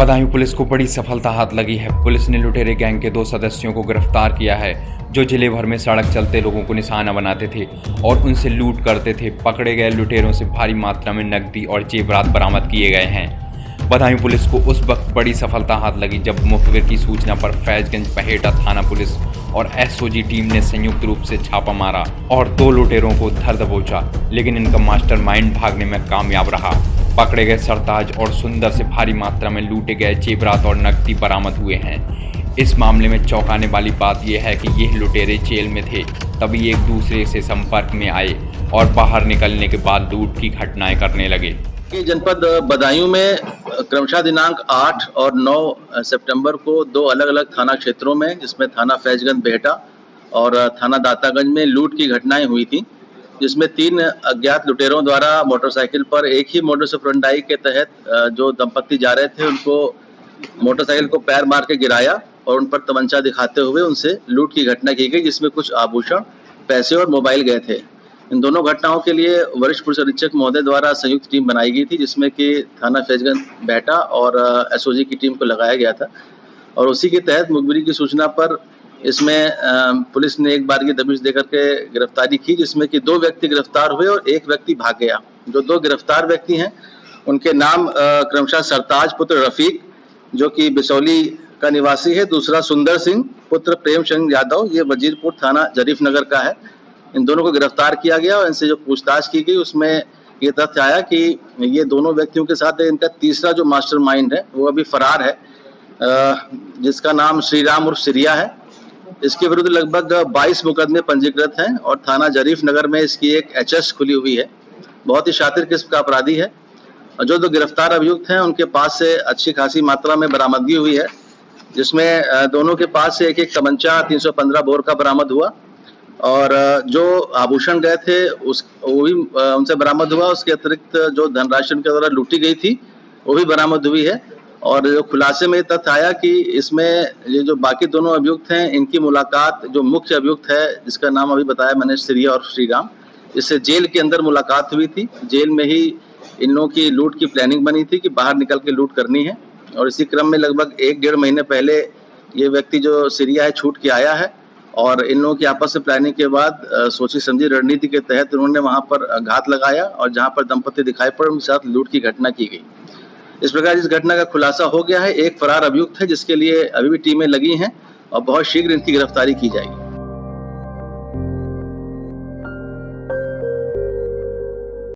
Badaun police को बड़ी सफलता हाथ लगी है। पुलिस ने लुटेरे गैंग के 2 सदस्यों को गिरफ्तार किया है जो जिले भर में सड़क चलते लोगों को निशाना बनाते थे और उनसे लूट करते थे। पकड़े गए लुटेरों से भारी मात्रा में नकदी और जेवरात बरामद किए गए हैं। बदायूं पुलिस को उस वक्त बड़ी सफलता हाथ लगी जब मुखबिर की सूचना पर फैजगंज पहेटा थाना पुलिस और एसओजी टीम ने संयुक्त रूप से छापा मारा और 2 लुटेरों को धर दबोचा, लेकिन इनका मास्टरमाइंड भागने में कामयाब रहा। पकड़े गए सरताज और सुंदर से भारी मात्रा में लूटे गए जेवरात और नकदी बरामद हुए हैं। इस मामले में चौंकाने वाली बात यह है कि ये लुटेरे जेल में थे, तभी एक दूसरे से संपर्क में आए और बाहर निकलने के बाद लूट की घटनाएं करने लगे। जनपद बदायूं में क्रमशः दिनांक 8 और 9 सितंबर को 2 अलग अलग थाना क्षेत्रों में, जिसमें थाना फैजगंज बेहटा और थाना दातागंज में लूट की घटनाएं हुई थी, जिसमें 3 अज्ञात लुटेरों द्वारा मोटरसाइकिल पर एक ही मोडस ऑपरेंडी के तहत जो दंपत्ति जा रहे थे उनको मोटरसाइकिल को पैर मार के गिराया और उन पर तमंचा दिखाते हुए उनसे लूट की घटना की गई, जिसमें कुछ आभूषण, पैसे और मोबाइल गए थे। इन दोनों घटनाओं के लिए वरिष्ठ पुलिस अधीक्षक महोदय द्वारा संयुक्त टीम बनाई गई थी, जिसमें कि थाना फैजगंज बेहटा और एसओजी की टीम को लगाया गया था और उसी के तहत मुखबिरी की सूचना पर इसमें पुलिस ने एक बार की दबिश देकर के गिरफ्तारी की, जिसमें कि 2 व्यक्ति गिरफ्तार हुए और 1 व्यक्ति भाग गया। जो 2 गिरफ्तार व्यक्ति हैं उनके नाम क्रमशः सरताज पुत्र रफीक जो कि बिसौली का निवासी है, दूसरा सुंदर सिंह पुत्र प्रेम सिंह यादव, ये वजीरपुर थाना जरीफ नगर का है। इन दोनों को गिरफ्तार किया गया और इनसे जो पूछताछ की गई उसमें ये तथ्य आया कि ये दोनों व्यक्तियों के साथ इनका तीसरा जो मास्टरमाइंड है वो अभी फरार है, जिसका नाम श्रीराम उर्फ सिरिया है। इसके विरुद्ध लगभग 22 मुकदमे पंजीकृत हैं और थाना जरीफ नगर में इसकी एक एचएस खुली हुई है। बहुत ही शातिर किस्म का अपराधी है और जो 2 गिरफ्तार अभियुक्त हैं उनके पास से अच्छी खासी मात्रा में बरामदगी हुई है, जिसमें दोनों के पास से एक तमंचा 315 बोर का बरामद हुआ और जो आभूषण गए थे वो भी उनसे बरामद हुआ। उसके अतिरिक्त जो धनराशि उनके द्वारा लूटी गई थी वो भी बरामद हुई है और जो खुलासे में तथ्य आया कि इसमें ये जो बाकी दोनों अभियुक्त हैं इनकी मुलाकात जो मुख्य अभियुक्त है जिसका नाम अभी बताया मैंने श्रीया और श्रीराम, इससे जेल के अंदर मुलाकात हुई थी। जेल में ही इन लोगों की लूट की प्लानिंग बनी थी कि बाहर निकल के लूट करनी है और इसी क्रम में लगभग 1-1.5 महीने पहले ये व्यक्ति जो सिरिया है छूट के आया है और इन लोगों की आपस में प्लानिंग के बाद सोची समझी रणनीति के तहत उन्होंने वहां पर घात लगाया और जहां पर दंपत्ति दिखाई पड़े उनके साथ लूट की घटना की गई। इस प्रकार इस घटना का खुलासा हो गया है। एक फरार अभियुक्त है जिसके लिए अभी भी टीमें लगी हैं और बहुत शीघ्र इनकी गिरफ्तारी की जाएगी।